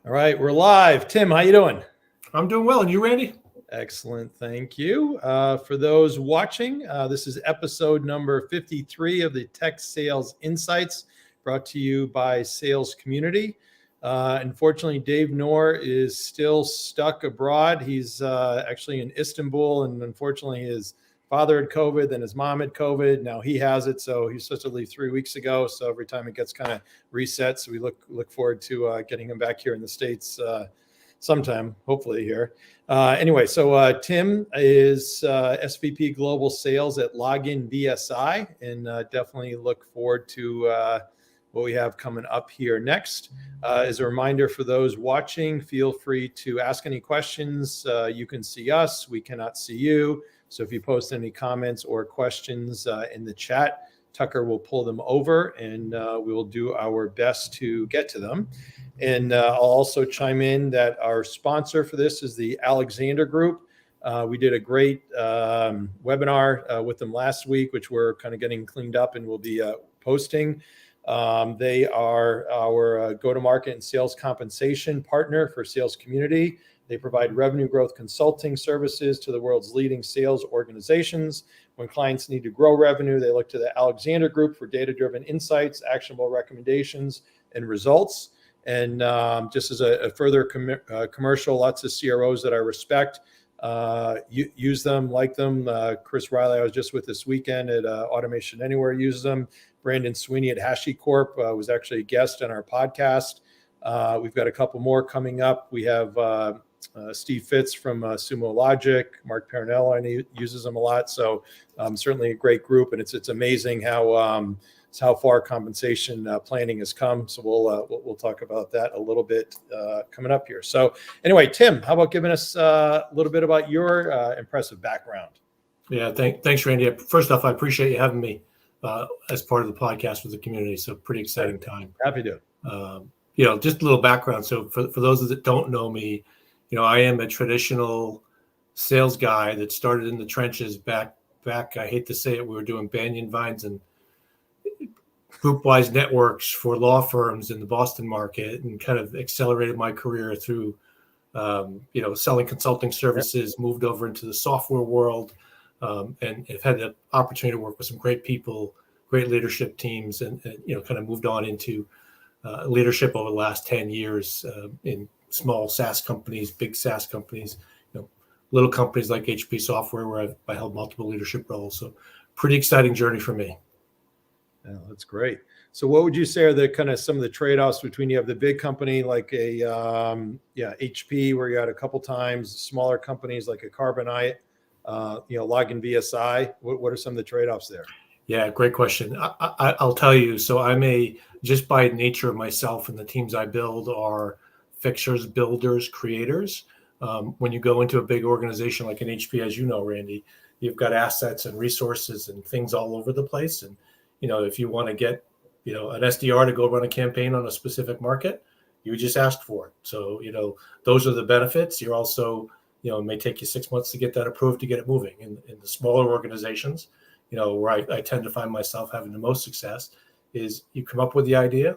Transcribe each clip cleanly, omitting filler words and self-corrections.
All right, we're live. Tim, how you doing? I'm doing well. And you, Randy? Excellent, thank you. For those watching, this is episode number 53 of the Tech Sales Insights, brought to you by Sales Community. Unfortunately, Dave Nour is still stuck abroad. He's actually in Istanbul, and unfortunately his father had COVID, then his mom had COVID. Now he has it, so he's supposed to leave 3 weeks ago. So every time it gets kind of reset, so we look forward to getting him back here in the States sometime, hopefully here. Anyway, so Tim is SVP Global Sales at Login VSI, and definitely look forward to what we have coming up here next. As a reminder for those watching, feel free to ask any questions. You can see us, we cannot see you. So if you post any comments or questions in the chat, Tucker will pull them over and we will do our best to get to them. And I'll also chime in that our sponsor for this is the Alexander Group. We did a great webinar with them last week, which we're kind of getting cleaned up and we'll be posting. They are our go-to-market and sales compensation partner for Sales Community. They provide revenue growth consulting services to the world's leading sales organizations. When clients need to grow revenue, they look to the Alexander Group for data-driven insights, actionable recommendations, and results. And just as a further commercial, lots of CROs that I respect use them, like them. Chris Riley, I was just with this weekend at Automation Anywhere, uses them. Brandon Sweeney at HashiCorp was actually a guest on our podcast. We've got a couple more coming up. We have Steve Fitz from Sumo Logic, Mark Parinello, and he uses them a lot. So certainly a great group, and it's amazing how far compensation planning has come. So we'll talk about that a little bit coming up here. So anyway, Tim, how about giving us a little bit about your impressive background? Yeah, thanks, Randy. First off, I appreciate you having me as part of the podcast with the community. So pretty exciting time. Happy to. Just a little background. So for those that don't know me, I am a traditional sales guy that started in the trenches back. I hate to say it, we were doing banyan vines and group-wise networks for law firms in the Boston market, and kind of accelerated my career through, selling consulting services, moved over into the software world, and have had the opportunity to work with some great people, great leadership teams, and kind of moved on into leadership over the last 10 years in small SaaS companies, big SaaS companies, little companies like HP Software, where I held multiple leadership roles. So pretty exciting journey for me. Yeah, that's great. So what would you say are the kind of some of the trade-offs between you have the big company like a HP, where you had a couple times, smaller companies like a Carbonite, Login VSI? What are some of the trade-offs there? Yeah, great question. I'll tell you. So just by nature of myself and the teams I build are fixers, builders, creators. When you go into a big organization like an HP, as you know, Randy, you've got assets and resources and things all over the place. And, if you want to get, an SDR to go run a campaign on a specific market, you just ask for it. So, those are the benefits. You're also, it may take you 6 months to get that approved to get it moving. In the smaller organizations, where I tend to find myself having the most success is you come up with the idea,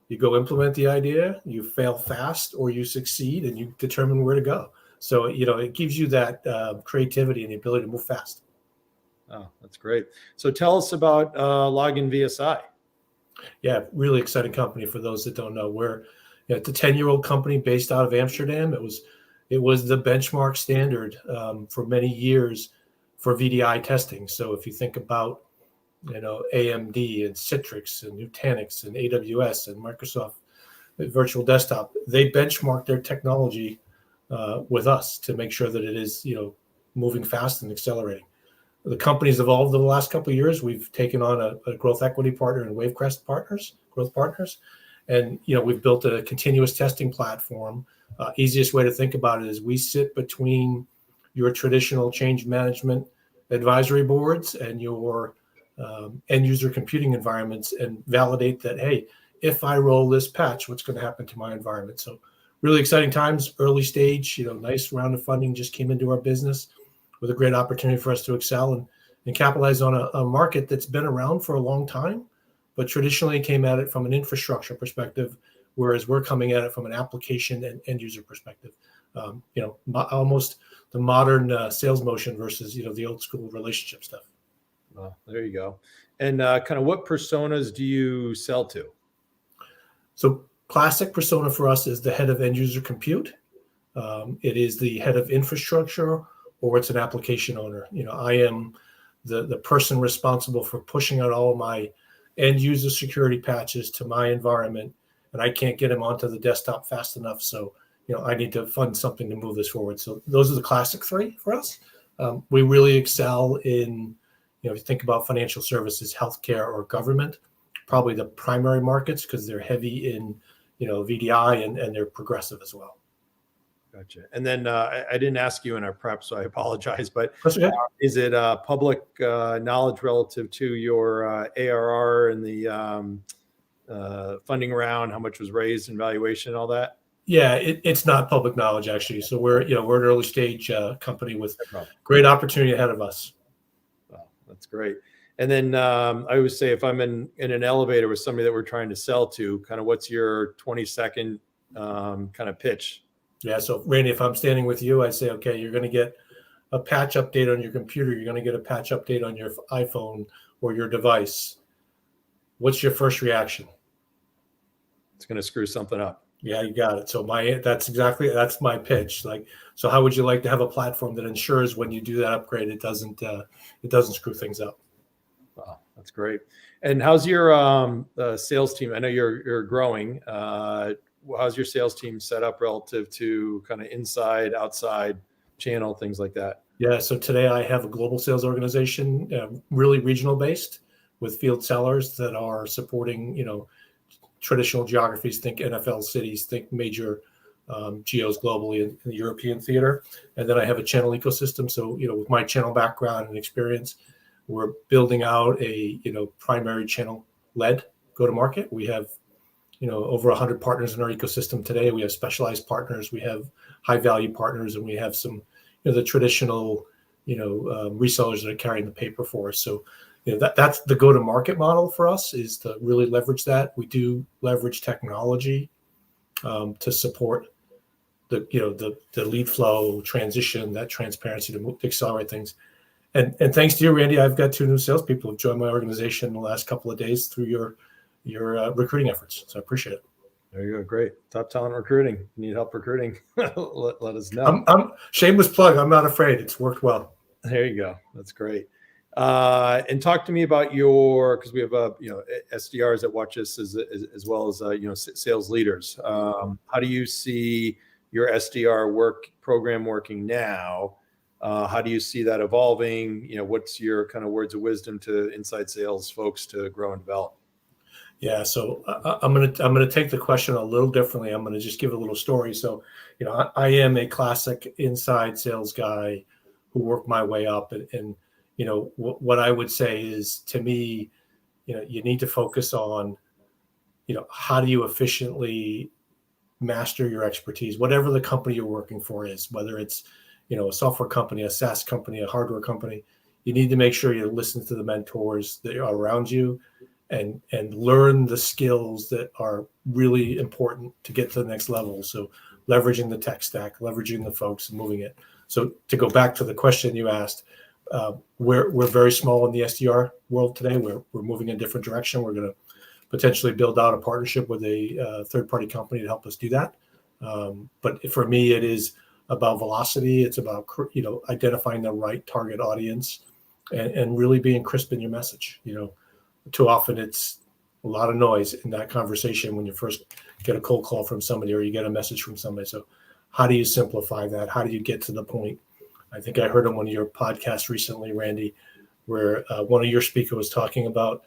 you go implement the idea, you fail fast or you succeed, and you determine where to go. So, it gives you that creativity and the ability to move fast. Oh, that's great. So tell us about Login VSI. Yeah, really exciting company. For those that don't know, it's a 10-year-old company based out of Amsterdam. It was the benchmark standard for many years for VDI testing. So if you think about, AMD and Citrix and Nutanix and AWS and Microsoft Virtual Desktop, they benchmark their technology with us to make sure that it is, moving fast and accelerating. The company's evolved over the last couple of years. We've taken on a growth equity partner and Wavecrest growth partners. And, we've built a continuous testing platform. Easiest way to think about it is we sit between your traditional change management advisory boards and your end user computing environments and validate that, hey, if I roll this patch, what's going to happen to my environment? So really exciting times, early stage, nice round of funding just came into our business with a great opportunity for us to excel and capitalize on a market that's been around for a long time, but traditionally came at it from an infrastructure perspective whereas we're coming at it from an application and end user perspective. Almost the modern sales motion versus the old school relationship stuff. Well, there you go. And kind of what personas do you sell to? So classic persona for us is the head of end user compute. It is the head of infrastructure, or it's an application owner. I am the person responsible for pushing out all my end user security patches to my environment, and I can't get them onto the desktop fast enough. So, I need to fund something to move this forward. So those are the classic three for us. We really excel in, if you think about financial services, healthcare, or government, probably the primary markets, because they're heavy in, VDI and they're progressive as well. Gotcha. And then I didn't ask you in our prep, so I apologize, but Okay. Is it public knowledge relative to your ARR and the funding round, how much was raised and valuation and all that? Yeah, it's not public knowledge, actually. So we're an early stage company with great opportunity ahead of us. Wow, that's great. And then I always say, if I'm in an elevator with somebody that we're trying to sell to, kind of what's your 20-second kind of pitch? Yeah. So Randy, if I'm standing with you, I'd say, okay, you're going to get a patch update on your computer. You're going to get a patch update on your iPhone or your device. What's your first reaction? It's going to screw something up. Yeah, you got it. So that's my pitch. So how would you like to have a platform that ensures when you do that upgrade, it doesn't screw things up? Wow, that's great. And how's your sales team? I know you're growing. How's your sales team set up relative to kind of inside, outside channel, things like that? Yeah. So today I have a global sales organization, really regional based, with field sellers that are supporting, traditional geographies, think NFL cities, think major geos globally in the European theater. And then I have a channel ecosystem. So, with my channel background and experience, we're building out a, primary channel led go-to-market. We have, over 100 partners in our ecosystem today. We have specialized partners, we have high value partners, and we have some, the traditional, resellers that are carrying the paper for us. So, that's the go-to-market model for us, is to really leverage that. We do leverage technology to support the lead flow transition, that transparency to accelerate things. And thanks to you, Randy, I've got 2 new salespeople who've joined my organization in the last couple of days through your recruiting efforts. So I appreciate it. There you go. Great. Top talent recruiting. If you need help recruiting, let us know. I'm shameless plug. I'm not afraid. It's worked well. There you go. That's great. And talk to me about because we have SDRs that watch us as well as sales leaders. How do you see your SDR program working now? How do you see that evolving? What's your kind of words of wisdom to inside sales folks to grow and develop? Yeah, so I'm gonna take the question a little differently. I'm gonna just give a little story. So, I am a classic inside sales guy who worked my way up, and what I would say is, to me, you need to focus on, how do you efficiently master your expertise, whatever the company you're working for is, whether it's, a software company, a SaaS company, a hardware company. You need to make sure you listen to the mentors that are around you and learn the skills that are really important to get to the next level. So leveraging the tech stack, leveraging the folks, and moving it. So to go back to the question you asked, we're very small in the SDR world today. We're moving in a different direction. We're going to potentially build out a partnership with a third-party company to help us do that. But for me, it is about velocity. It's about identifying the right target audience and really being crisp in your message. Too often it's a lot of noise in that conversation when you first get a cold call from somebody or you get a message from somebody. So how do you simplify that? How do you get to the point? I think I heard on one of your podcasts recently, Randy, where one of your speakers was talking about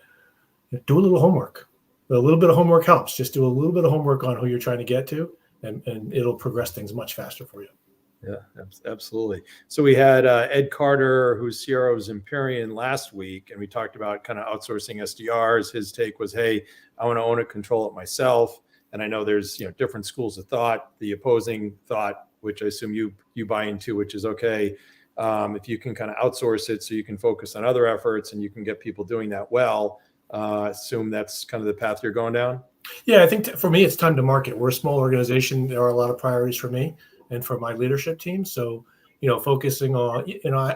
do a little homework. A little bit of homework helps. Just do a little bit of homework on who you're trying to get to, and it'll progress things much faster for you. Yeah, absolutely. So we had Ed Carter, who's CRO of Empyrean, last week, and we talked about kind of outsourcing SDRs. His take was, hey, I want to own it, control it myself. And I know there's different schools of thought. The opposing thought, which I assume you buy into, which is okay, if you can kind of outsource it so you can focus on other efforts and you can get people doing that well, Assume that's kind of the path you're going down. Yeah, I think for me, it's time to market. We're a small organization. There are a lot of priorities for me and for my leadership team. So, focusing on,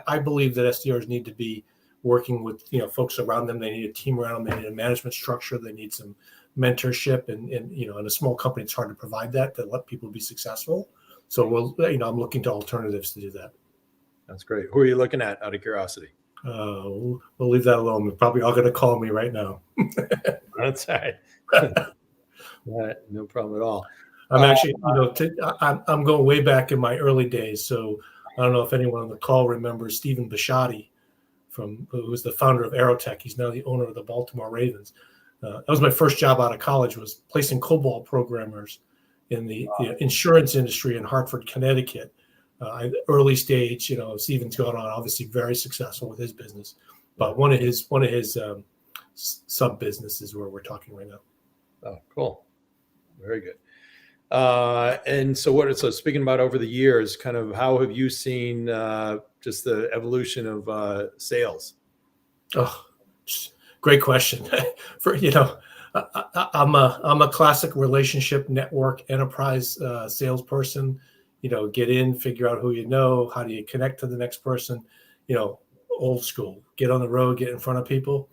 I believe that SDRs need to be working with, folks around them. They need a team around them. They need a management structure. They need some mentorship. And in a small company, it's hard to provide that, to let people be successful. So I'm looking to alternatives to do that. That's great. Who are you looking at, out of curiosity? We'll leave that alone. They're probably all going to call me right now. That's all right. No problem at all. I'm actually, I'm going way back in my early days. So I don't know if anyone on the call remembers Stephen Bisciotti, who was the founder of Aerotech. He's now the owner of the Baltimore Ravens. That was my first job out of college, was placing COBOL programmers in the insurance industry in Hartford, Connecticut. Early stage, Stephen's gone on, obviously very successful with his business, but one of his sub businesses where we're talking right now. Oh, cool. Very good. And so speaking about over the years, kind of how have you seen just the evolution of sales? Oh, great question. I'm a classic relationship network enterprise salesperson. Get in, figure out who you know, how do you connect to the next person, old school, get on the road, get in front of people.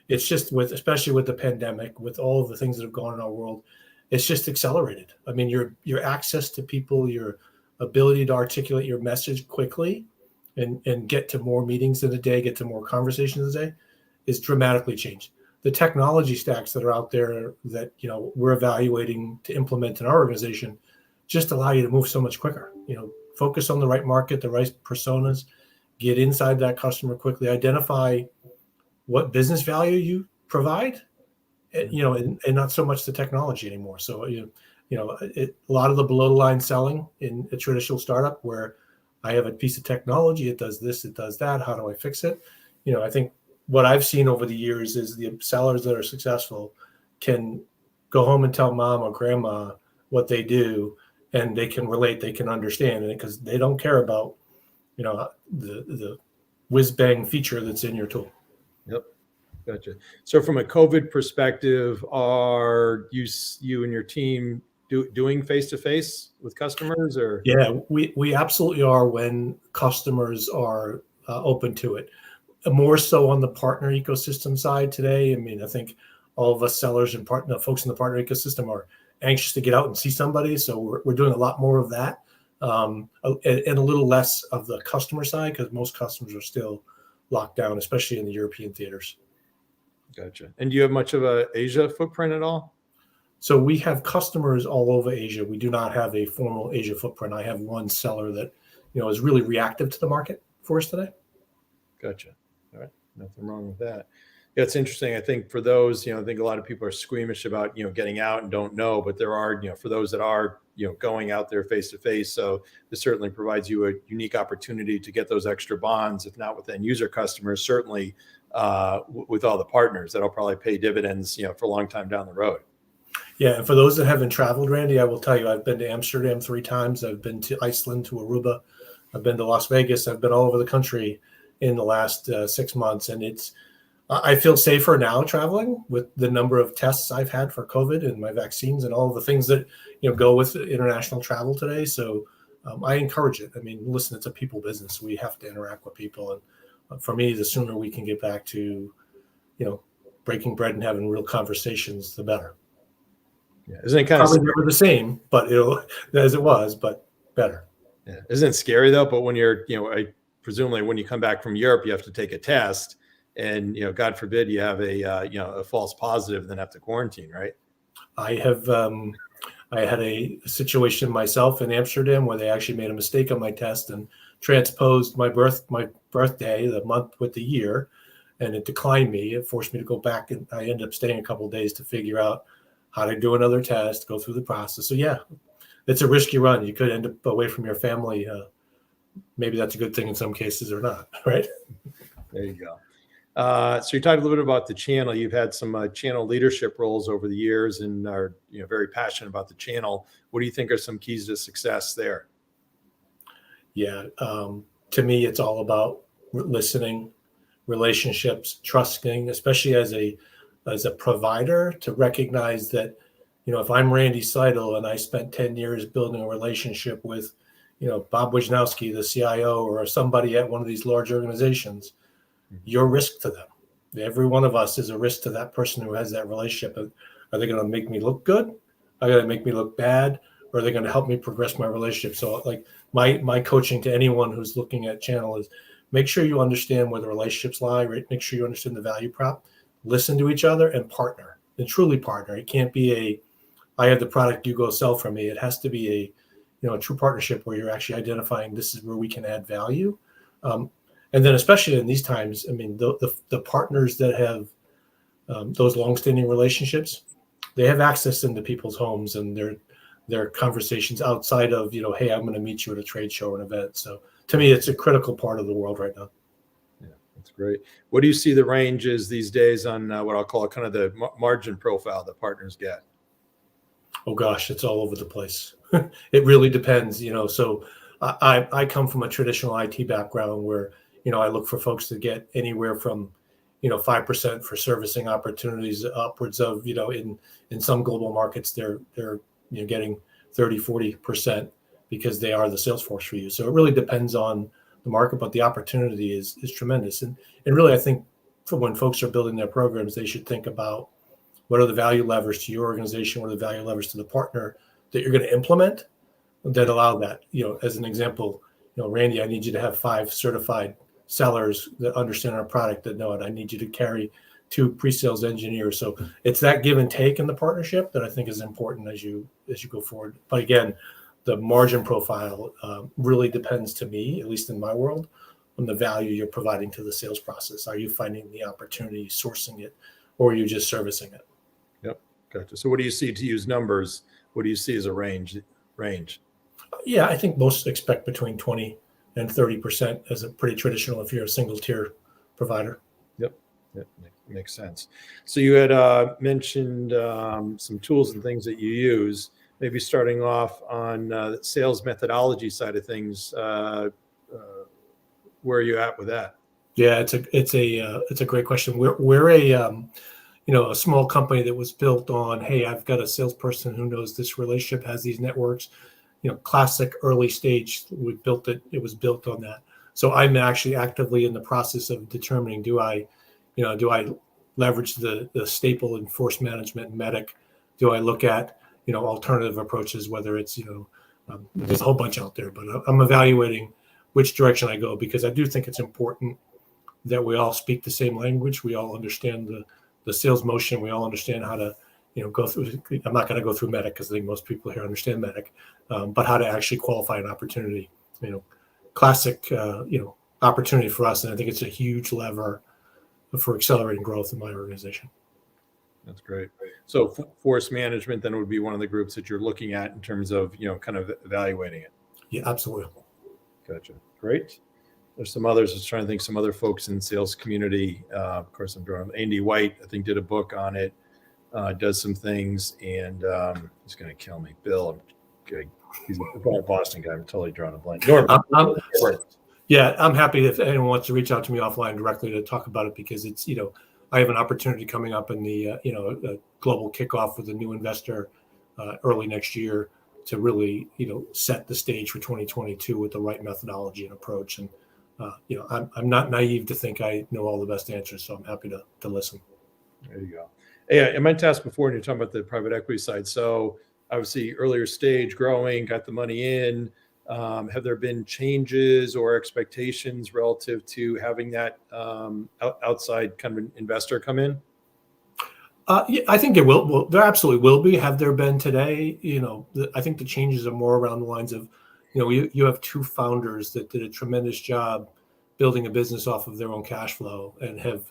It's just especially with the pandemic, with all of the things that have gone on in our world, it's just accelerated. I mean, your access to people, your ability to articulate your message quickly and get to more meetings in a day, get to more conversations a day is dramatically changed. The technology stacks that are out there that, we're evaluating to implement in our organization just allow you to move so much quicker. Focus on the right market, the right personas, get inside that customer quickly, identify what business value you provide, and not so much the technology anymore. So, a lot of the below the line selling in a traditional startup where I have a piece of technology, it does this, it does that. How do I fix it? I think what I've seen over the years is the sellers that are successful can go home and tell mom or grandma what they do, and they can relate, they can understand it because they don't care about, the whiz bang feature that's in your tool. Yep. Gotcha. So from a COVID perspective, are you and your team doing face-to-face with customers, or? Yeah, we absolutely are when customers are open to it. More so on the partner ecosystem side today. I mean, I think all of us sellers and folks in the partner ecosystem are anxious to get out and see somebody. So we're doing a lot more of that, and a little less of the customer side because most customers are still locked down, especially in the European theaters. Gotcha. And do you have much of a Asia footprint at all? So we have customers all over Asia. We do not have a formal Asia footprint. I have one seller that, is really reactive to the market for us today. Gotcha. All right. Nothing wrong with that. Yeah, it's interesting. I think for those, I think a lot of people are squeamish about, getting out and don't know, but there are, for those that are, going out there face to face. So this certainly provides you a unique opportunity to get those extra bonds, if not with end user customers, certainly with all the partners that'll probably pay dividends, for a long time down the road. Yeah. And for those that haven't traveled, Randy, I will tell you, I've been to Amsterdam 3 times. I've been to Iceland, to Aruba. I've been to Las Vegas. I've been all over the country in the last 6 months. And I feel safer now traveling with the number of tests I've had for COVID and my vaccines and all of the things that, go with international travel today. So I encourage it. I mean, listen, it's a people business. We have to interact with people. And for me, the sooner we can get back to, breaking bread and having real conversations, the better. Yeah. Isn't it kind probably of never the same, but as it was, but better. Yeah. Isn't it scary though? But when you're, presumably when you come back from Europe, you have to take a test. And, God forbid you have a false positive, then have to quarantine, right? I had a situation myself in Amsterdam where they actually made a mistake on my test and transposed my birthday, the month with the year, and it declined me. It forced me to go back, and I ended up staying a couple of days to figure out how to do another test, go through the process. So yeah, it's a risky run. You could end up away from your family. Maybe that's a good thing in some cases or not, right? There you go. So you talked a little bit about the channel. You've had some channel leadership roles over the years and are very passionate about the channel. What do you think are some keys to success there? Yeah, to me, it's all about listening, relationships, trusting, especially as a as a provider to recognize that, if I'm Randy Seidel and I spent 10 years building a relationship with, Bob Wisnowski, the CIO, or somebody at one of these large organizations, you're a risk to them. Every one of us is a risk to that person who has that relationship. Are they going to make me look good? Are they going to make me look bad? Or are they going to help me progress my relationship? So like my coaching to anyone who's looking at channel is make sure you understand where the relationships lie, right? Make sure you understand the value prop, listen to each other and partner, and truly partner. It can't be I have the product, you go sell for me. It has to be a true partnership where you're actually identifying this is where we can add value. And then especially in these times, I mean, the partners that have those longstanding relationships, they have access into people's homes and their conversations outside of, hey, I'm going to meet you at a trade show or an event. So to me, it's a critical part of the world right now. Yeah, that's great. What do you see the ranges these days on what I'll call kind of the margin profile that partners get? Oh gosh, it's all over the place. It really depends, So I come from a traditional IT background where, I look for folks to get anywhere from, 5% for servicing opportunities upwards of, in some global markets, they're getting 30, 40% because they are the sales force for you. So it really depends on the market, but the opportunity is tremendous. And really, I think for when folks are building their programs, they should think about what are the value levers to your organization, what are the value levers to the partner that you're going to implement that allow that. As an example, Randy, I need you to have 5 certified sellers that understand our product that know it. I need you to carry 2 pre-sales engineers. So it's that give and take in the partnership that I think is important as you go forward. But again, the margin profile really depends to me, at least in my world, on the value you're providing to the sales process. Are you finding the opportunity, sourcing it, or are you just servicing it? Yep, gotcha. So what do you see, to use numbers, what do you see as a range? Yeah, I think most expect between 20 and 30% as a pretty traditional if you're a single tier provider. Yep, makes sense. So you had mentioned some tools and things that you use. Maybe starting off on the sales methodology side of things. Where are you at with that? Yeah, it's a great question. We're a small company that was built on, hey, I've got a salesperson who knows this relationship, has these networks, classic early stage. We built it. It was built on that. So I'm actually actively in the process of determining, do I leverage the staple in force management and medic? Do I look at, alternative approaches, whether it's, there's a whole bunch out there, but I'm evaluating which direction I go, because I do think it's important that we all speak the same language. We all understand the sales motion. We all understand how to, go through. I'm not going to go through medic because I think most people here understand medic, but how to actually qualify an opportunity. Classic, opportunity for us, and I think it's a huge lever for accelerating growth in my organization. That's great. So force management then would be one of the groups that you're looking at in terms of, kind of evaluating it. Yeah, absolutely. Gotcha. Great. There's some others. I was trying to think some other folks in the sales community. Of course, I'm drawing Andy White, I think, did a book on it, does some things, and he's going to kill me. Bill, he's a Boston guy. I'm totally drawing a blank. Nour. Yeah, I'm happy if anyone wants to reach out to me offline directly to talk about it, because it's, I have an opportunity coming up in the, a global kickoff with a new investor early next year to really, set the stage for 2022 with the right methodology and approach. And, I'm not naive to think I know all the best answers, so I'm happy to listen. There you go. Hey, I meant to ask before, and you're talking about the private equity side. So obviously earlier stage, growing, got the money in. Have there been changes or expectations relative to having that outside kind of investor come in? Yeah, I think there will. Well, there absolutely will be. Have there been today? I think the changes are more around the lines of, you have 2 founders that did a tremendous job building a business off of their own cash flow and have,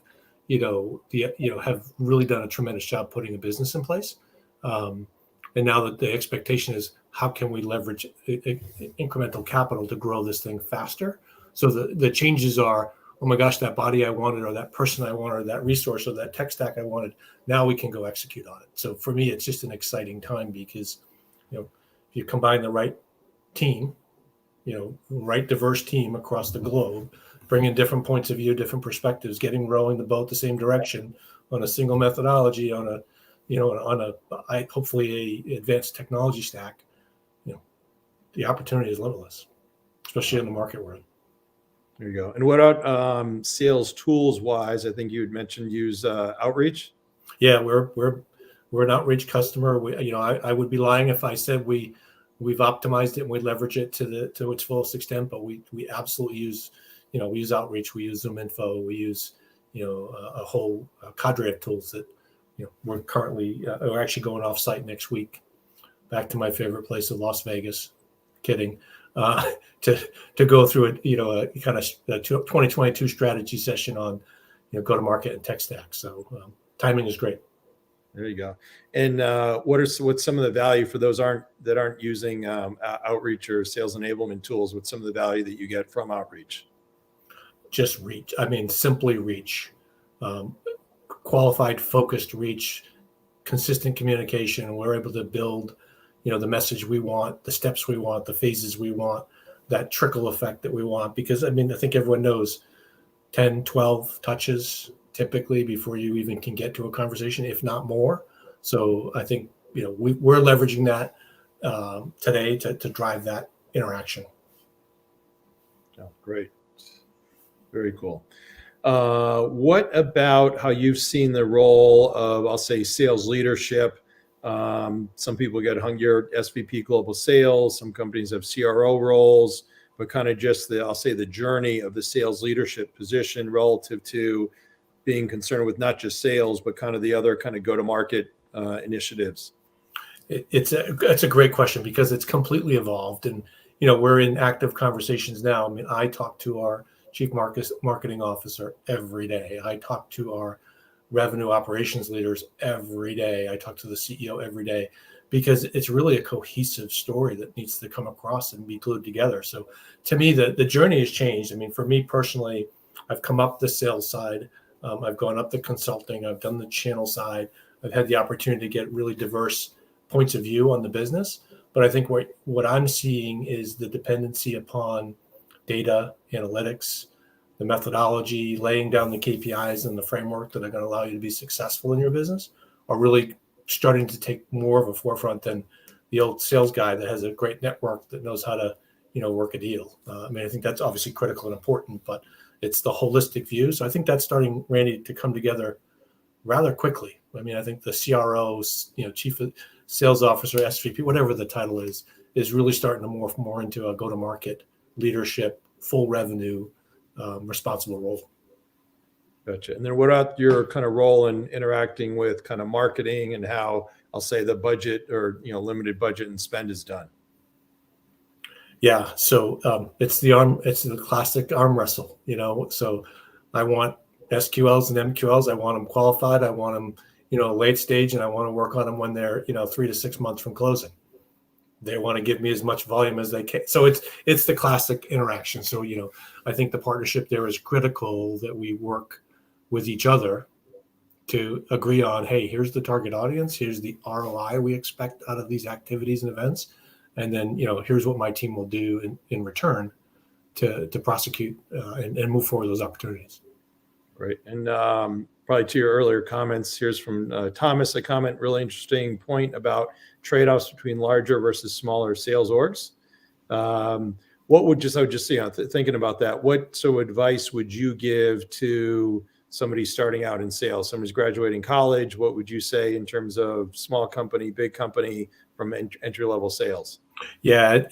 have really done a tremendous job putting a business in place. And now that the expectation is, how can we leverage incremental capital to grow this thing faster? So the changes are, oh my gosh, that body I wanted, or that person I wanted, or that resource, or that tech stack I wanted, now we can go execute on it. So for me, it's just an exciting time because, if you combine the right team, right diverse team across the globe, bringing different points of view, different perspectives, rowing the boat the same direction, on a single methodology, on a, hopefully a advanced technology stack, the opportunity is limitless, especially in the market we're in. There you go. And what about sales tools wise? I think you had mentioned use outreach. Yeah, we're an outreach customer. I would be lying if I said we've optimized it and we leverage it to its fullest extent, but we absolutely use, we use outreach, we use Zoom Info, we use, a whole cadre of tools that, we're currently, we're actually going off site next week, back to my favorite place of Las Vegas. Kidding. To go through a kind of 2022 strategy session on, go to market and tech stack. So timing is great. There you go. And what's some of the value for those that aren't using outreach or sales enablement tools? What's some of the value that you get from outreach? Just reach. I mean, simply reach, qualified, focused reach, consistent communication. We're able to build, the message we want, the steps we want, the phases we want, that trickle effect that we want. Because I think everyone knows 10, 12 touches typically before you even can get to a conversation, if not more. So I think, we're leveraging that today to drive that interaction. Oh, great. Very cool. What about how you've seen the role of, I'll say, sales leadership? Some people get hung your SVP global sales. Some companies have CRO roles, but kind of just the journey of the sales leadership position relative to being concerned with not just sales, but kind of the other kind of go-to-market initiatives. It's a great question because it's completely evolved, and we're in active conversations now. I mean, I talk to our chief marketing officer every day. I talk to our revenue operations leaders every day. I talk to the CEO every day because it's really a cohesive story that needs to come across and be glued together. So to me, the journey has changed. I mean, for me personally, I've come up the sales side. I've gone up the consulting. I've done the channel side. I've had the opportunity to get really diverse points of view on the business. But I think what I'm seeing is the dependency upon data, analytics, the methodology, laying down the KPIs and the framework that are going to allow you to be successful in your business are really starting to take more of a forefront than the old sales guy that has a great network that knows how to, work a deal. I think that's obviously critical and important, but it's the holistic view. So I think that's starting, Randy, to come together rather quickly. I mean, I think the CROs, chief sales officer, SVP, whatever the title is really starting to morph more into a go-to-market leadership, full revenue, responsible role. Gotcha. And then what about your kind of role in interacting with kind of marketing and how, I'll say, the budget or, limited budget and spend is done? Yeah. So it's the classic arm wrestle, so I want SQLs and MQLs. I want them qualified. I want them, late stage, and I want to work on them when they're, 3 to 6 months from closing. They want to give me as much volume as they can. So it's the classic interaction. So, I think the partnership there is critical, that we work with each other to agree on, hey, here's the target audience. Here's the ROI we expect out of these activities and events. And then, here's what my team will do in return to prosecute and move forward those opportunities. Great. And probably to your earlier comments, here's from Thomas, a comment, really interesting point about trade-offs between larger versus smaller sales orgs. Thinking about that, what advice would you give to somebody starting out in sales? Somebody's graduating college. What would you say in terms of small company, big company, from entry-level sales? Yeah.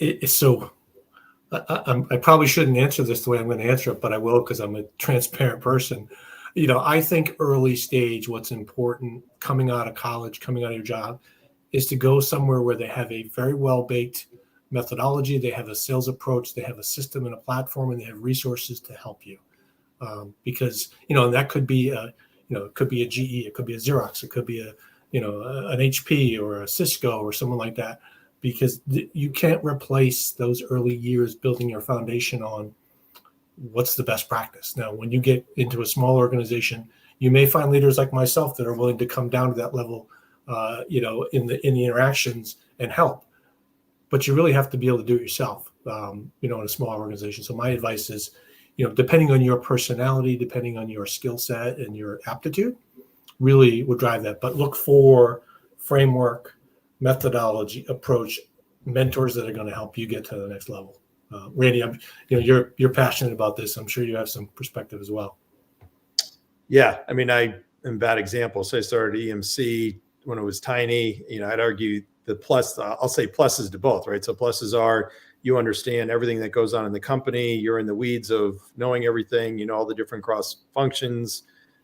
I probably shouldn't answer this the way I'm going to answer it, but I will because I'm a transparent person. I think early stage, what's important coming out of college, coming out of your job, is to go somewhere where they have a very well-baked methodology, they have a sales approach, they have a system and a platform, and they have resources to help you. Because, that could be it could be a GE, it could be a Xerox, it could be an HP or a Cisco or someone like that. Because you can't replace those early years building your foundation on what's the best practice. Now, when you get into a small organization, you may find leaders like myself that are willing to come down to that level, in the interactions and help. But you really have to be able to do it yourself, in a small organization. So my advice is, depending on your personality, depending on your skill set and your aptitude, really would drive that. But look for framework, methodology, approach, mentors that are going to help you get to the next level. Randy, you're passionate about this. I'm sure you have some perspective as well. Yeah, I mean, I am a bad example. So I started EMC when it was tiny. I'd argue the plus. I'll say pluses to both, right? So pluses are you understand everything that goes on in the company. You're in the weeds of knowing everything. You know all the different cross functions.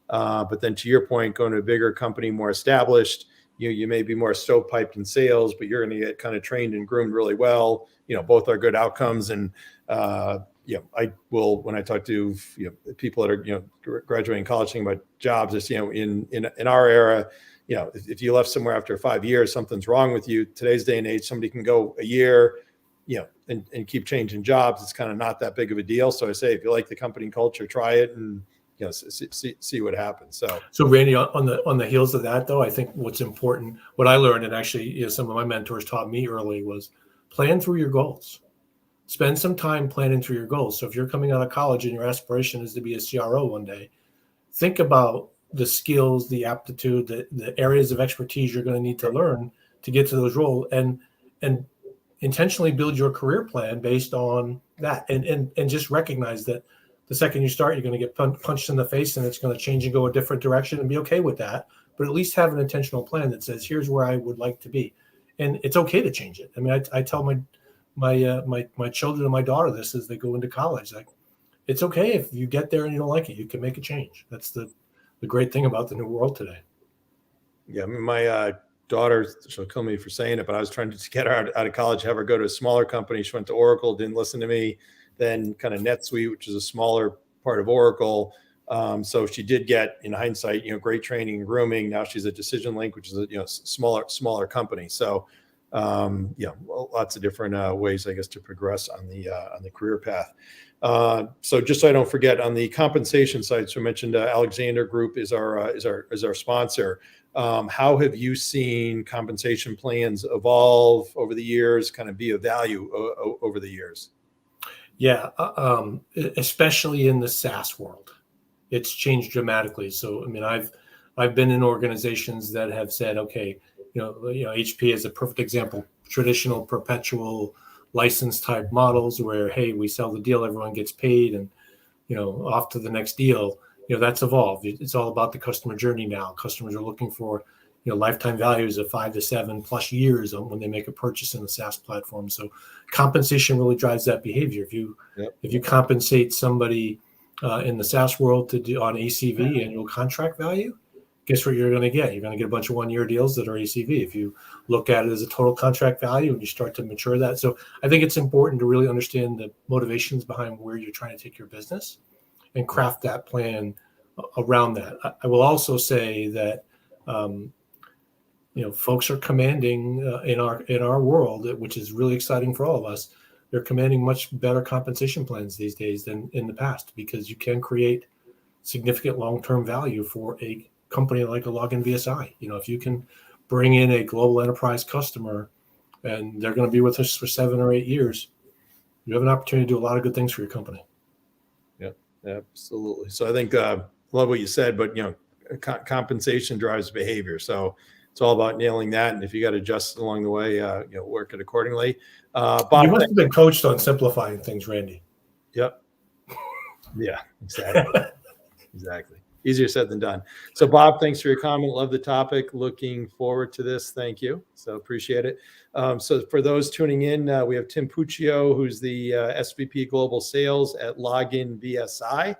But then to your point, going to a bigger company, more established, you may be more stovepiped in sales, but you're going to get kind of trained and groomed really well. Both are good outcomes. And I will, when I talk to people that are graduating college, thinking about jobs, just in our era, if you left somewhere after 5 years, something's wrong with you. Today's day and age, somebody can go a year, and keep changing jobs. It's kind of not that big of a deal. So I say, if you like the company culture, try it and see what happens. So Randy, on the heels of that, though, I think what's important, what I learned, and actually some of my mentors taught me early, was plan through your goals. Spend some time planning through your goals. So if you're coming out of college and your aspiration is to be a CRO one day, think about the skills, the aptitude, the areas of expertise you're going to need to learn to get to those roles, and intentionally build your career plan based on that, and just recognize that the second you start, you're going to get punched in the face, and it's going to change and go a different direction, and be okay with that. But at least have an intentional plan that says, here's where I would like to be. And it's okay to change it. I mean, I tell my children and my daughter this as they go into college. Like, it's okay if you get there and you don't like it. You can make a change. That's the great thing about the new world today. Yeah, I mean, my daughter, she'll kill me for saying it, but I was trying to get her out of college, have her go to a smaller company. She went to Oracle, didn't listen to me. Then kind of NetSuite, which is a smaller part of Oracle. So she did get, in hindsight, great training and grooming. Now she's at Decision Link, which is a smaller company. So lots of different ways, I guess, to progress on the career path. So just so I don't forget, on the compensation side, so I mentioned Alexander Group is our sponsor. How have you seen compensation plans evolve over the years, kind of be of value over the years? Yeah, especially in the SaaS world, it's changed dramatically. So, I mean, I've been in organizations that have said, okay, HP is a perfect example. Traditional perpetual license type models where, hey, we sell the deal, everyone gets paid, and off to the next deal. That's evolved. It's all about the customer journey now. Customers are looking for lifetime values of 5 to 7+ years when they make a purchase in the SaaS platform. So compensation really drives that behavior. If you compensate somebody in the SaaS world to do on ACV, annual contract value, guess what you're going to get? You're going to get a bunch of 1-year deals that are ACV. If you look at it as a total contract value and you start to mature that. So I think it's important to really understand the motivations behind where you're trying to take your business and craft that plan around that. I will also say that folks are commanding in our world, which is really exciting for all of us. They're commanding much better compensation plans these days than in the past, because you can create significant long-term value for a company like a Login VSI. If you can bring in a global enterprise customer and they're going to be with us for 7 or 8 years, you have an opportunity to do a lot of good things for your company. Yeah, absolutely. So I think love what you said, but compensation drives behavior. So it's all about nailing that. And if you got to adjust along the way, work it accordingly. Bob, you must have been coached on simplifying things, Randy. Yep. Yeah, exactly. Exactly. Easier said than done. So Bob, thanks for your comment. Love the topic. Looking forward to this. Thank you. So appreciate it. So for those tuning in, we have Tim Puccio, who's the SVP Global Sales at Login VSI.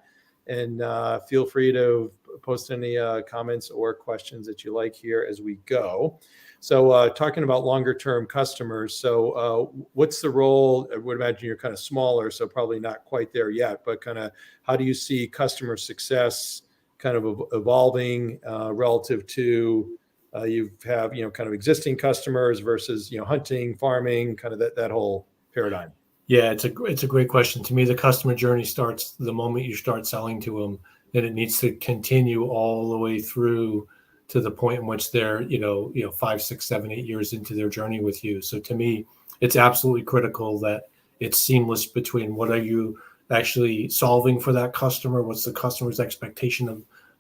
And feel free to post any comments or questions that you like here as we go. So talking about longer term customers. So what's the role? I would imagine you're kind of smaller, so probably not quite there yet, but kind of how do you see customer success kind of evolving relative to you have, kind of existing customers versus, hunting, farming, kind of that whole paradigm? Yeah, it's a great question. To me, the customer journey starts the moment you start selling to them, and it needs to continue all the way through to the point in which they're, 5, 6, 7, 8 years into their journey with you. So to me, it's absolutely critical that it's seamless between what are you actually solving for that customer, what's the customer's expectation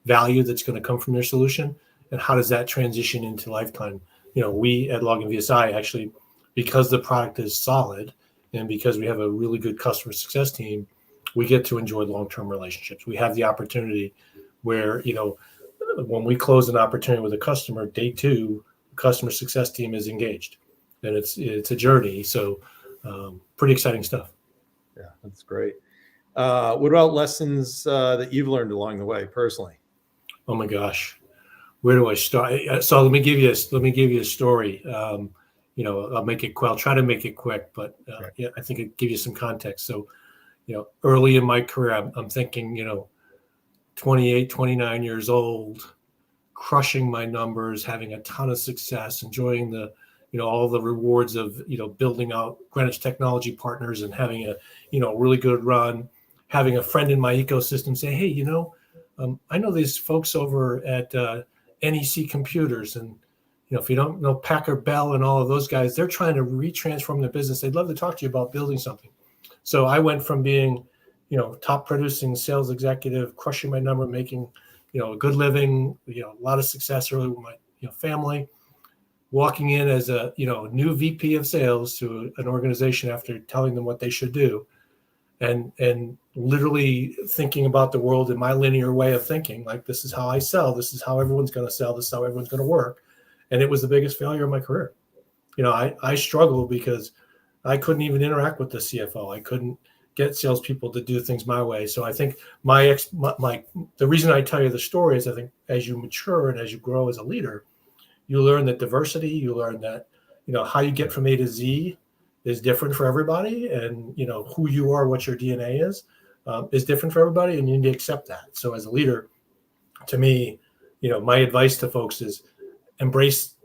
value that's going to come from their solution, and how does that transition into lifetime. We at Login VSI actually, because the product is solid and because we have a really good customer success team, we get to enjoy long-term relationships. We have the opportunity where, when we close an opportunity with a customer, day 2, the customer success team is engaged, and it's a journey. So pretty exciting stuff. Yeah, that's great. What about lessons that you've learned along the way personally? Oh my gosh, where do I start? So let me give you a story. I'll try to make it quick, but Okay. I think it give you some context. So, early in my career, I'm thinking, 28, 29 years old, crushing my numbers, having a ton of success, enjoying the, all the rewards of, building out Greenwich Technology Partners and having a, really good run, having a friend in my ecosystem say, hey, I know these folks over at NEC Computers, and if you don't know Packer Bell and all of those guys, they're trying to retransform their business. They'd love to talk to you about building something. So I went from being, top producing sales executive, crushing my number, making, a good living, a lot of success early with my, family, walking in as a, new VP of sales to an organization after telling them what they should do, and literally thinking about the world in my linear way of thinking, like, this is how I sell, this is how everyone's going to sell, this is how everyone's going to work. And it was the biggest failure of my career. I struggled because I couldn't even interact with the CFO. I couldn't get salespeople to do things my way. So I think the reason I tell you the story is, I think as you mature and as you grow as a leader, you learn that diversity, you learn that, how you get from A to Z is different for everybody. And, who you are, what your DNA is different for everybody. And you need to accept that. So as a leader, to me, my advice to folks is embrace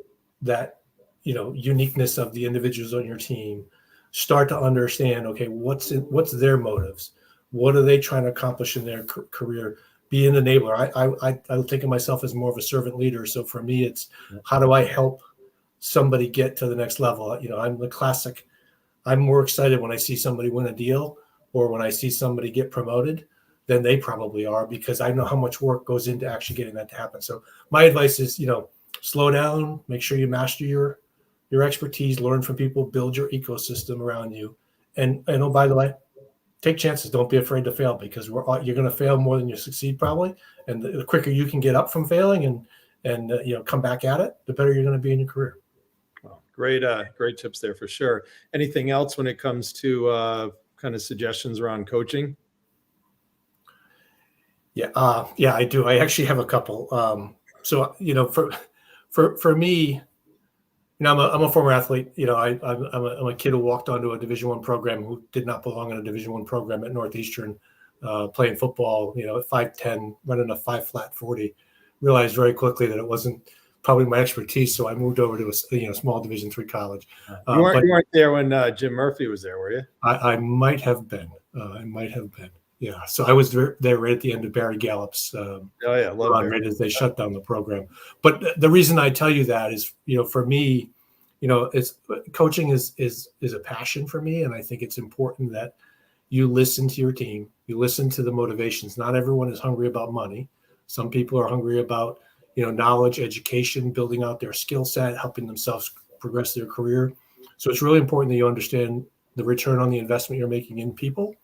that, uniqueness of the individuals on your team. Start to understand, okay, what's their motives? What are they trying to accomplish in their career? Be an enabler. I think of myself as more of a servant leader. So for me, it's how do I help somebody get to the next level? I'm the classic. I'm more excited when I see somebody win a deal or when I see somebody get promoted than they probably are, because I know how much work goes into actually getting that to happen. So my advice is, slow down, make sure you master your expertise, learn from people, build your ecosystem around you. And oh, by the way, take chances. Don't be afraid to fail, because you're going to fail more than you succeed probably. And the quicker you can get up from failing and come back at it, the better you're going to be in your career. Well, great tips there for sure. Anything else when it comes to kind of suggestions around coaching? Yeah, I do. I actually have a couple. So for me, I'm a former athlete. I'm a kid who walked onto a Division I program who did not belong in a Division I program at Northeastern, playing football, at 5'10", running a 5 40. Realized very quickly that it wasn't probably my expertise, so I moved over to a small Division III college. You weren't there when Jim Murphy was there, were you? I might have been. Yeah. So I was there right at the end of Barry Gallup's Love Barry. right as they shut down the program. But the reason I tell you that is, for me, it's coaching is a passion for me, and I think it's important that you listen to your team, you listen to the motivations. Not everyone is hungry about money. Some people are hungry about knowledge, education, building out their skill set, helping themselves progress their career. So it's really important that you understand the return on the investment you're making in people,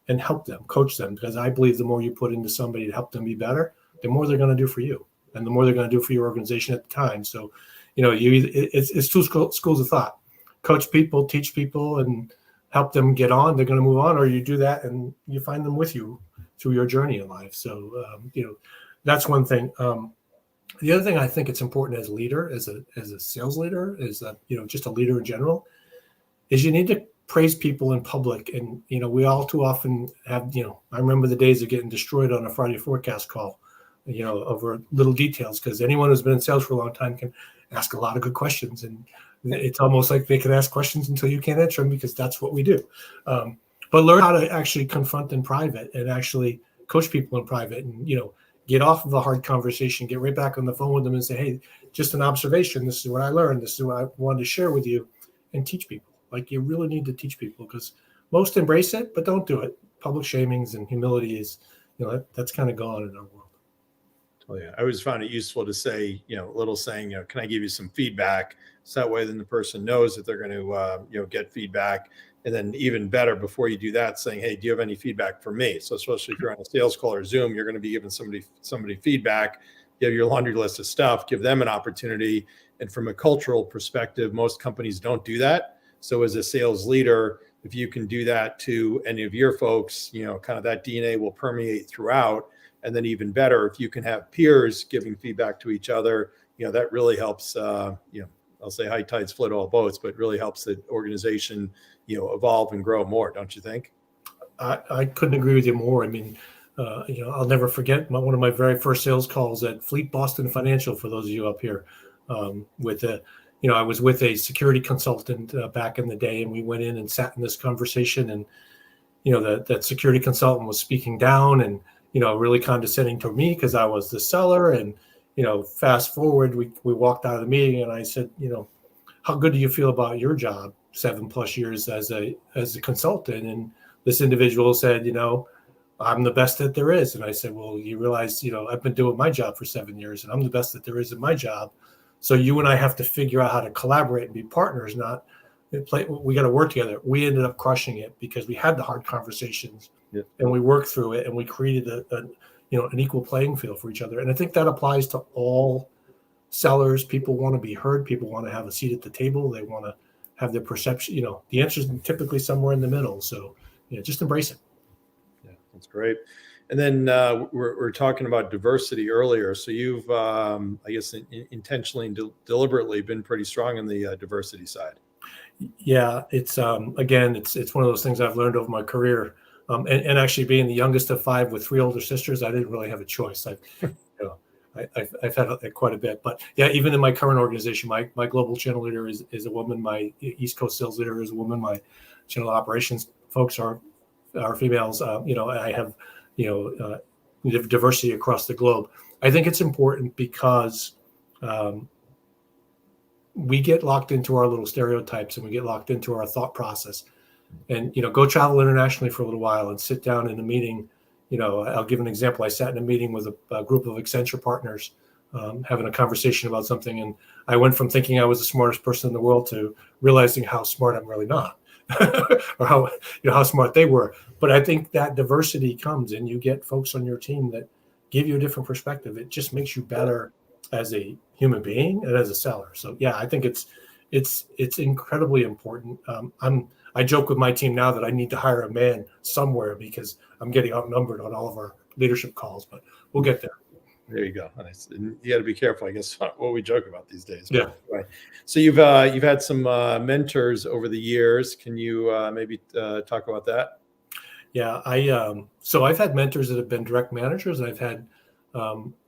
and help them, coach them, because I believe the more you put into somebody to help them be better, the more they're going to do for you, and the more they're going to do for your organization at the time. So, it's two schools of thought: coach people, teach people, and help them get on. They're going to move on, or you do that and you find them with you through your journey in life. So, that's one thing. The other thing I think it's important as a leader, as a sales leader, is that just a leader in general, is you need to praise people in public. And, we all too often have, I remember the days of getting destroyed on a Friday forecast call, over little details, because anyone who's been in sales for a long time can ask a lot of good questions. And it's almost like they can ask questions until you can't answer them, because that's what we do. But learn how to actually confront in private and actually coach people in private, and, get off of a hard conversation, get right back on the phone with them and say, hey, just an observation. This is what I learned. This is what I wanted to share with you, and teach people. Like, you really need to teach people, because most embrace it, but don't do it. Public shamings and humility is, that's kind of gone in our world. Oh yeah, I always found it useful to say, a little saying, can I give you some feedback? So that way, then the person knows that they're going to, get feedback. And then even better, before you do that, saying, hey, do you have any feedback for me? So especially if you're on a sales call or Zoom, you're going to be giving somebody feedback. You have your laundry list of stuff, give them an opportunity. And from a cultural perspective, most companies don't do that. So as a sales leader, if you can do that to any of your folks, kind of that DNA will permeate throughout. And then even better, if you can have peers giving feedback to each other, that really helps, I'll say high tides float all boats, but really helps the organization, evolve and grow more. Don't you think? I couldn't agree with you more. I mean, I'll never forget one of my very first sales calls at Fleet Boston Financial, for those of you up here, I was with a security consultant back in the day, and we went in and sat in this conversation, and, that security consultant was speaking down and, really condescending to me because I was the seller. And, fast forward, we walked out of the meeting, and I said, how good do you feel about your job 7+ years as a consultant? And this individual said, I'm the best that there is. And I said, well, you realize, I've been doing my job for 7 years, and I'm the best that there is in my job. So you and I have to figure out how to collaborate and be partners, we got to work together. We ended up crushing it because we had the hard conversations, and we worked through it, and we created an equal playing field for each other. And I think that applies to all sellers. People want to be heard. People want to have a seat at the table. They want to have their perception. The answer is typically somewhere in the middle. So, just embrace it. Yeah, that's great. And then we're talking about diversity earlier. So you've, I guess, intentionally and deliberately been pretty strong on the diversity side. Yeah, it's again, it's one of those things I've learned over my career. And actually being the youngest of 5 with 3 older sisters, I didn't really have a choice. I've had quite a bit, but yeah, even in my current organization, my global channel leader is a woman. My East Coast sales leader is a woman. My channel operations folks are females. I have, diversity across the globe. I think it's important because we get locked into our little stereotypes, and we get locked into our thought process. And, go travel internationally for a little while and sit down in a meeting. I'll give an example. I sat in a meeting with a group of Accenture partners, having a conversation about something. And I went from thinking I was the smartest person in the world to realizing how smart I'm really not, or how smart they were. But I think that diversity comes, and you get folks on your team that give you a different perspective. It just makes you better as a human being and as a seller. So yeah, I think it's incredibly important. I joke with my team now that I need to hire a man somewhere because I'm getting outnumbered on all of our leadership calls, but we'll get there. There you go. Nice. And you got to be careful, I guess, what we joke about these days. Yeah. Right. So you've had some mentors over the years. Can you maybe talk about that? Yeah, so I've had mentors that have been direct managers, and I've had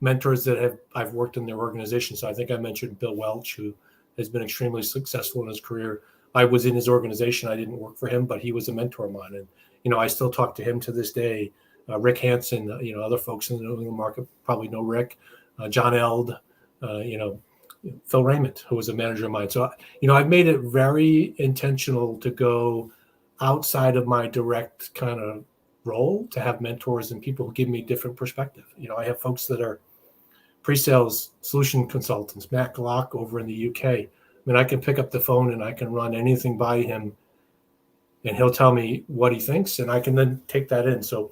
mentors that I've worked in their organization. So I think I mentioned Bill Welch, who has been extremely successful in his career. I was in his organization. I didn't work for him, but he was a mentor of mine. And, I still talk to him to this day. Rick Hansen, other folks in the New England market probably know Rick, John Eld, Phil Raymond, who was a manager of mine. So, I've made it very intentional to go outside of my direct kind of role to have mentors and people who give me different perspective. I have folks that are pre-sales solution consultants, Matt Glock over in the UK. I can pick up the phone and I can run anything by him, and he'll tell me what he thinks, and I can then take that in. So,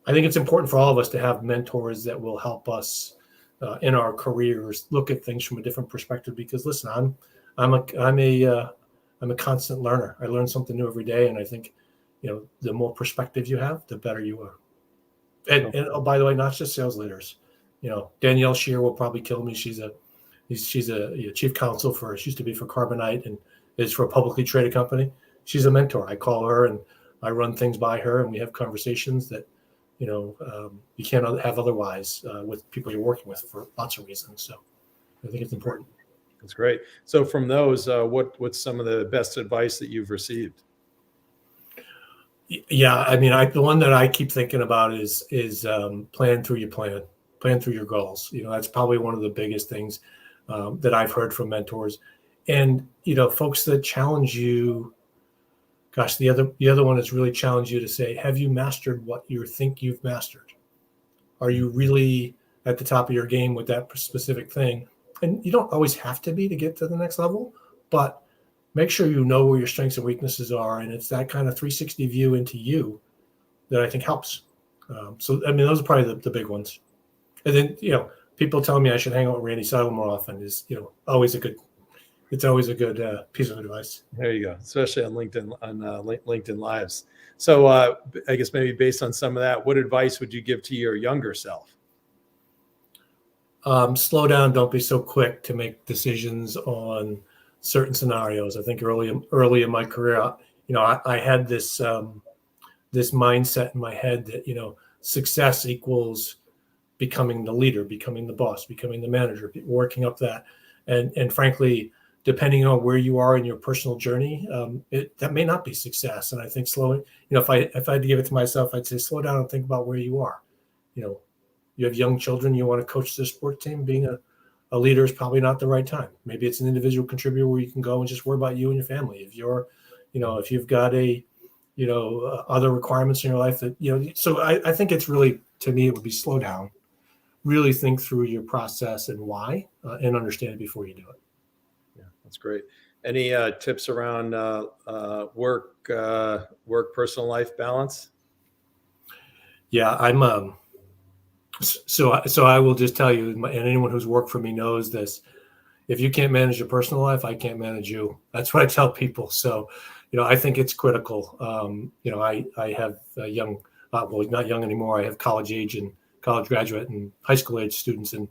I think it's important for all of us to have mentors that will help us in our careers look at things from a different perspective. Because listen, I'm a constant learner. I learn something new every day, and I think the more perspective you have, the better you are. And oh, by the way, not just sales leaders. Danielle Shear will probably kill me. She's a chief counsel she used to be for Carbonite and is for a publicly traded company. She's a mentor. I call her and I run things by her, and we have conversations that, you can't have otherwise with people you're working with for lots of reasons. So I think it's important. That's great. So from those, what's some of the best advice that you've received? Yeah. The one that I keep thinking about is plan through your plan through your goals. That's probably one of the biggest things that I've heard from mentors, and folks that challenge you. Gosh, the other one is really challenge you to say, have you mastered what you think you've mastered? Are you really at the top of your game with that specific thing. And you don't always have to be to get to the next level, but make sure you know where your strengths and weaknesses are. And it's that kind of 360 view into you that I think helps. So, I mean, those are probably the big ones. And then, people tell me I should hang out with Randy Seidel more often is, always a good piece of advice. There you go, especially on LinkedIn Lives. So I guess maybe based on some of that, what advice would you give to your younger self? Slow down. Don't be so quick to make decisions on certain scenarios. I think early in my career, I had this this mindset in my head that success equals becoming the leader, becoming the boss, becoming the manager, working up that, and frankly, depending on where you are in your personal journey, that may not be success. And I think slowing, if I had to give it to myself, I'd say slow down and think about where you are. You have young children, you want to coach their sports team. Being a leader is probably not the right time. Maybe it's an individual contributor where you can go and just worry about you and your family. If if you've got other requirements in your life that, so I think it's really, to me, it would be slow down, really think through your process and why, and understand it before you do it. Yeah, that's great. Any tips around work personal life balance? Yeah, I'm so I will just tell you, and anyone who's worked for me knows this. If you can't manage your personal life, I can't manage you. That's what I tell people. So, I think it's critical. I have young, well, not young anymore. I have college age and college graduate and high school age students, and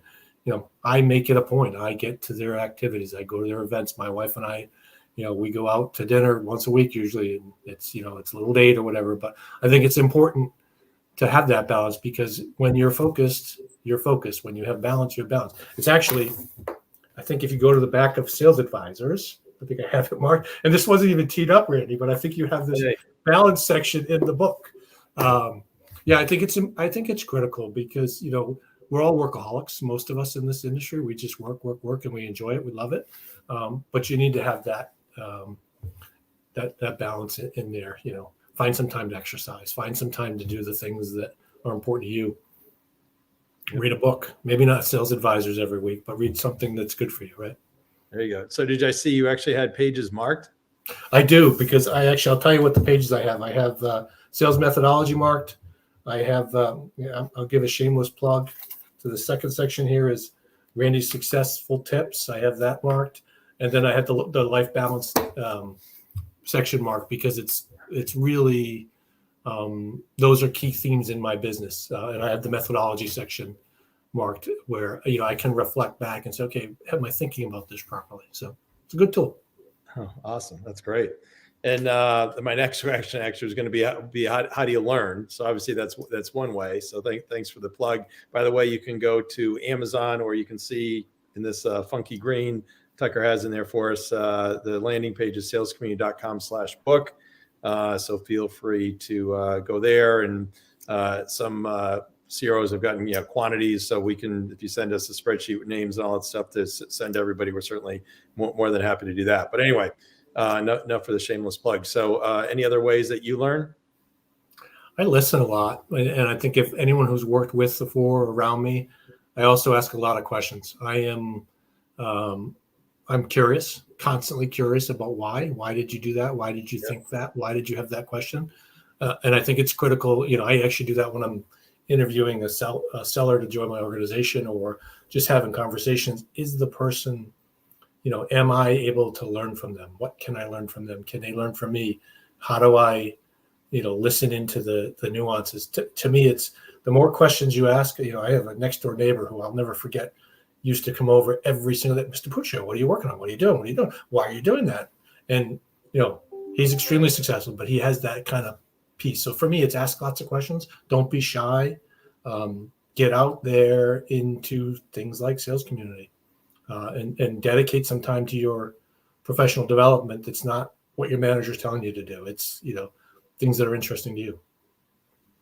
I make it a point. I get to their activities. I go to their events. My wife and I, we go out to dinner once a week usually, and it's a little date or whatever. But I think it's important to have that balance, because when you're focused, you're focused. When you have balance, you're balanced. It's actually, I think if you go to the back of Sales Advisors, I think I have it marked, and this wasn't even teed up, Randy, but I think you have this balance section in the book. I think it's critical, because we're all workaholics. Most of us in this industry, we just work, and we enjoy it. We love it, but you need to have that that balance in there. Find some time to exercise. Find some time to do the things that are important to you. Read a book. Maybe not Sales Advisors every week, but read something that's good for you, right? There you go. So did I see you actually had pages marked? I do, because I'll tell you what the pages I have. I have sales methodology marked. I have, I'll give a shameless plug to the second section here is Randy's successful tips. I have that marked. And then I have the life balance section marked, because it's really, those are key themes in my business. And I have the methodology section marked where, I can reflect back and say, okay, am I thinking about this properly? So it's a good tool. Oh, awesome. That's great. And my next question actually is going to be how do you learn? So obviously that's one way. So thanks for the plug. By the way, you can go to Amazon, or you can see in this funky green Tucker has in there for us, the landing page is salescommunity.com/book. So feel free to go there, and some CROs have gotten quantities, so we can, if you send us a spreadsheet with names and all that stuff to send to everybody, we're certainly more than happy to do that. But anyway, enough for the shameless plug. So any other ways that you learn? I listen a lot, and I think if anyone who's worked with before or around me, I also ask a lot of questions. I'm curious, constantly curious about why. Why did you do that? Why did you think that? Why did you have that question? And I think it's critical. I actually do that when I'm interviewing a seller to join my organization, or just having conversations. Is the person, am I able to learn from them? What can I learn from them? Can they learn from me? How do I, listen into the nuances? To me, it's the more questions you ask. I have a next door neighbor who I'll never forget, used to come over every single day. Mr. Puccio, what are you working on? What are you doing? What are you doing? Why are you doing that? And, he's extremely successful, but he has that kind of piece. So for me, it's ask lots of questions. Don't be shy. Get out there into things like sales community, and dedicate some time to your professional development. That's not what your manager's telling you to do. It's, things that are interesting to you.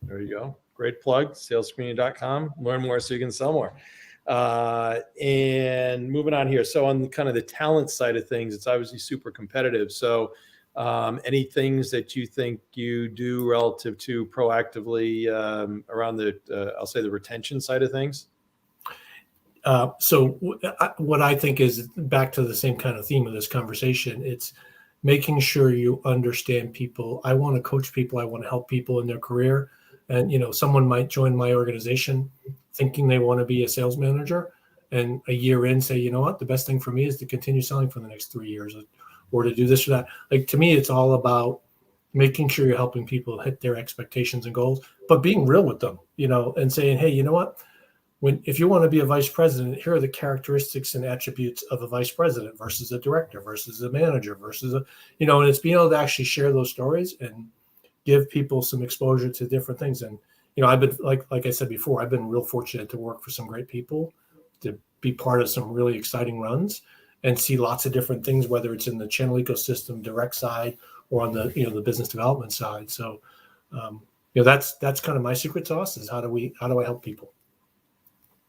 There you go. Great plug, salescommunity.com. Learn more so you can sell more. And moving on here. So on kind of the talent side of things, it's obviously super competitive. So any things that you think you do relative to proactively around the, I'll say the retention side of things? What I think is back to the same kind of theme of this conversation. It's making sure you understand people. I want to coach people. I want to help people in their career. And, someone might join my organization thinking they want to be a sales manager, and a year in say, you know what, the best thing for me is to continue selling for the next 3 years, or to do this or that. Like, to me, it's all about making sure you're helping people hit their expectations and goals, but being real with them, and saying, hey, you know what, if you want to be a vice president, here are the characteristics and attributes of a vice president versus a director versus a manager versus and it's being able to actually share those stories and give people some exposure to different things. And, I've been, like I said before, I've been real fortunate to work for some great people, to be part of some really exciting runs and see lots of different things, whether it's in the channel ecosystem, direct side, or on the, the business development side. So, that's kind of my secret sauce is how do I help people?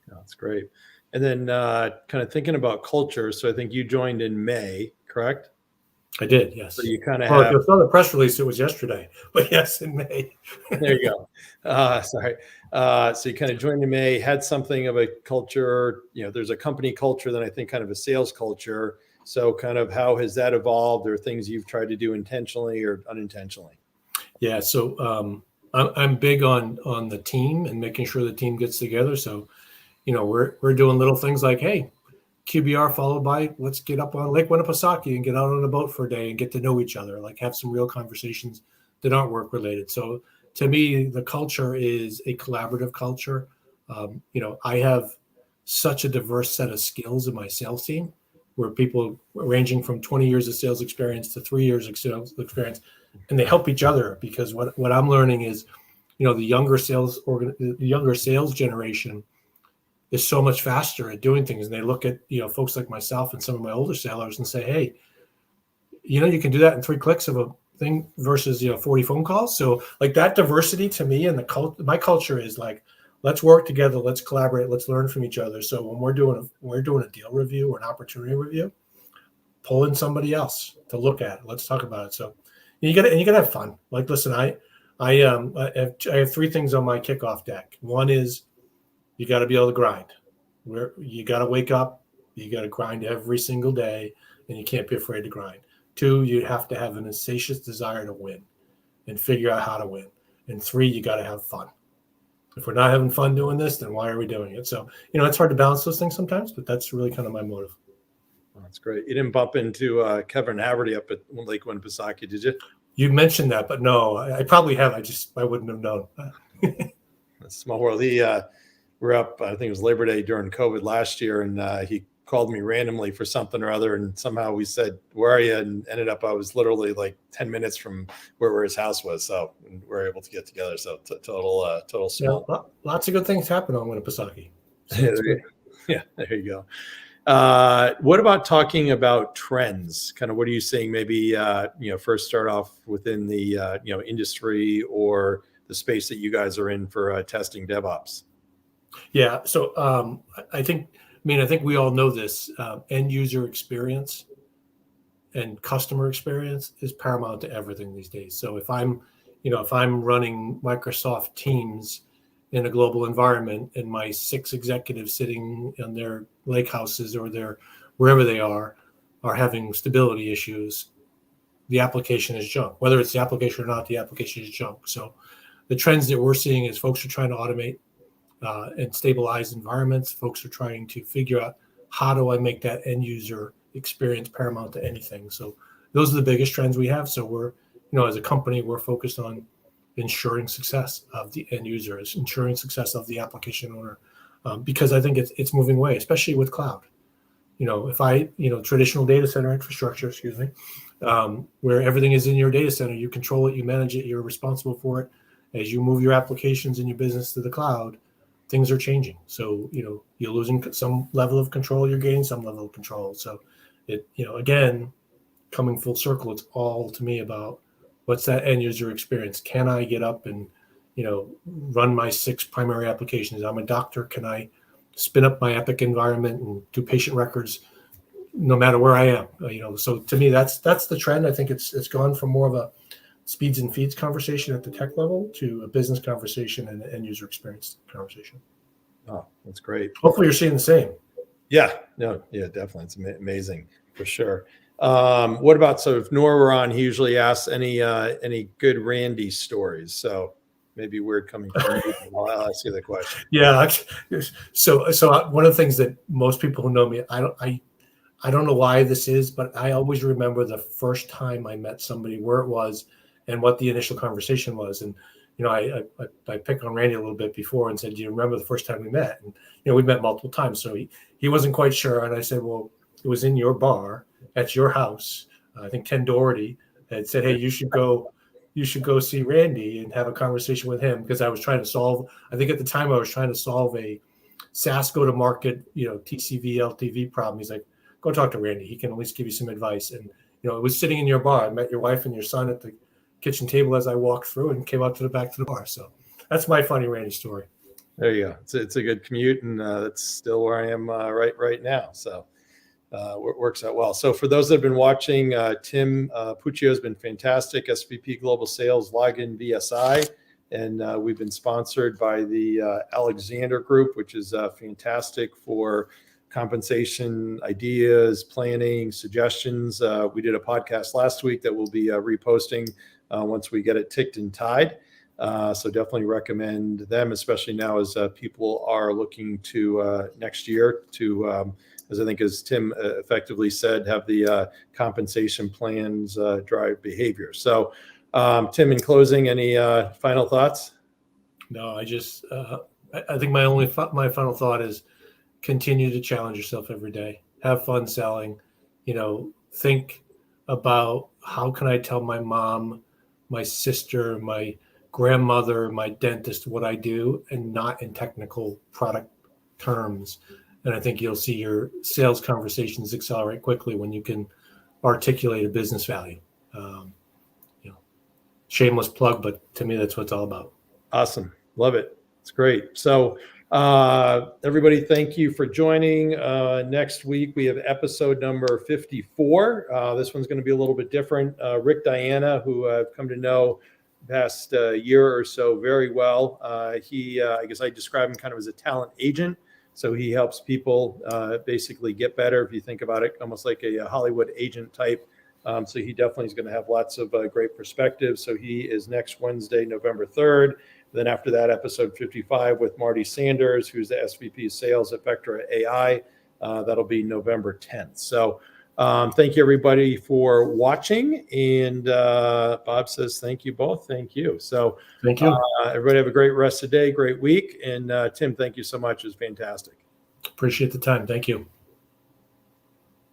That's great. And then kind of thinking about culture. So I think you joined in May, correct? I did, yes. So you kind of If you saw the press release, it was yesterday, but yes, in May. There you go. Sorry. So you kind of joined in May, had something of a culture, there's a company culture, then I think kind of a sales culture. So kind of how has that evolved, or things you've tried to do intentionally or unintentionally? Yeah. So I'm big on the team and making sure the team gets together. So, we're doing little things like, hey, QBR followed by let's get up on Lake Winnipesaukee and get out on a boat for a day and get to know each other, like have some real conversations that aren't work related. So to me, the culture is a collaborative culture. I have such a diverse set of skills in my sales team, where people ranging from 20 years of sales experience to 3 years of sales experience, and they help each other, because what I'm learning is, the younger sales generation is so much faster at doing things. And they look at, folks like myself and some of my older sellers and say, hey, you can do that in 3 clicks of a thing versus, 40 phone calls. So like that diversity to me, and my culture is like, let's work together, let's collaborate, let's learn from each other. So when we're doing a deal review or an opportunity review, pull in somebody else to look at it. Let's talk about it. So you gotta have fun. Like, listen, I have 3 things on my kickoff deck. One is, you got to be able to grind. You got to wake up. You got to grind every single day, and you can't be afraid to grind. 2, you have to have an insatiable desire to win and figure out how to win. And 3, you got to have fun. If we're not having fun doing this, then why are we doing it? So, it's hard to balance those things sometimes, but that's really kind of my motive. That's great. You didn't bump into Kevin Haverty up at Lake Winnipesaukee, did you? You mentioned that, but no, I probably have. I wouldn't have known. That's small world. We're up, I think it was Labor Day during COVID last year, and he called me randomly for something or other, and somehow we said, where are you? And ended up, I was literally like 10 minutes from where his house was. So we were able to get together. So total small. Yeah, lots of good things happen on Winnipesaukee. So yeah, there you go. What about talking about trends? Kind of what are you seeing? Maybe, first start off within the, industry or the space that you guys are in for testing DevOps. Yeah. So I think we all know this. End user experience and customer experience is paramount to everything these days. So if I'm running Microsoft Teams in a global environment, and my 6 executives sitting in their lake houses or wherever they are having stability issues, the application is junk. Whether it's the application or not, the application is junk. So the trends that we're seeing is folks are trying to automate and stabilize environments. Folks are trying to figure out, how do I make that end user experience paramount to anything? So those are the biggest trends we have. So we're, as a company, we're focused on ensuring success of the end users, ensuring success of the application owner, because I think it's moving away, especially with cloud. If traditional data center infrastructure, where everything is in your data center, you control it, you manage it, you're responsible for it. As you move your applications and your business to the cloud, things are changing. So, you're losing some level of control, you're gaining some level of control. So again, coming full circle, it's all to me about, what's that end user experience? Can I get up and, run my 6 primary applications? I'm a doctor. Can I spin up my Epic environment and do patient records no matter where I am? So to me, that's the trend. I think it's gone from more of a speeds and feeds conversation at the tech level to a business conversation and an end user experience conversation. Oh, that's great. Hopefully you're seeing the same. Yeah, no, yeah, definitely. It's amazing for sure. What about, so if Nour were on, he usually asks any good Randy stories. So maybe weird coming from you. I'll ask you the question. Yeah. So one of the things that most people who know me, I don't know why this is, but I always remember the first time I met somebody, where it was, and what the initial conversation was. And I picked on Randy a little bit before and said, "Do you remember the first time we met?" And we met multiple times, so he wasn't quite sure. And I said, "Well, it was in your bar at your house. I think Ken Doherty had said, 'Hey, you should go see Randy and have a conversation with him,' because I was trying to solve. I think at the time I was trying to solve a SaaS go to market, TCV LTV problem." He's like, "Go talk to Randy. He can at least give you some advice." And it was sitting in your bar. I met your wife and your son at the kitchen table as I walked through and came out to the back to the bar. So that's my funny Randy story. There you go. It's a good commute, and that's still where I am right now. So it works out well. So for those that have been watching, Tim Puccio has been fantastic, SVP Global Sales, Login VSI, and we've been sponsored by the Alexander Group, which is fantastic for compensation ideas, planning, suggestions. We did a podcast last week that we'll be reposting once we get it ticked and tied. So definitely recommend them, especially now as people are looking to next year to, as I think as Tim effectively said, have the compensation plans drive behavior. So Tim, in closing, any final thoughts? No, I think my final thought is continue to challenge yourself every day. Have fun selling. Think about, how can I tell my mom, my sister, my grandmother, my dentist what I do, and not in technical product terms. And I think you'll see your sales conversations accelerate quickly when you can articulate a business value. Shameless plug, but to me, that's what it's all about. Awesome. Love it. It's great. So everybody, thank you for joining. Next week, we have episode number 54. This one's going to be a little bit different. Rick Diana, who I've come to know the past year or so very well. I guess I describe him kind of as a talent agent. So he helps people basically get better. If you think about it, almost like a Hollywood agent type. So he definitely is going to have lots of great perspectives. So he is next Wednesday, November 3rd. Then after that, episode 55 with Marty Sanders, who's the SVP of Sales at Vectra AI. That'll be November 10th. So thank you, everybody, for watching. And Bob says thank you both. Thank you. So thank you. Everybody have a great rest of the day, great week. And Tim, thank you so much. It was fantastic. Appreciate the time. Thank you.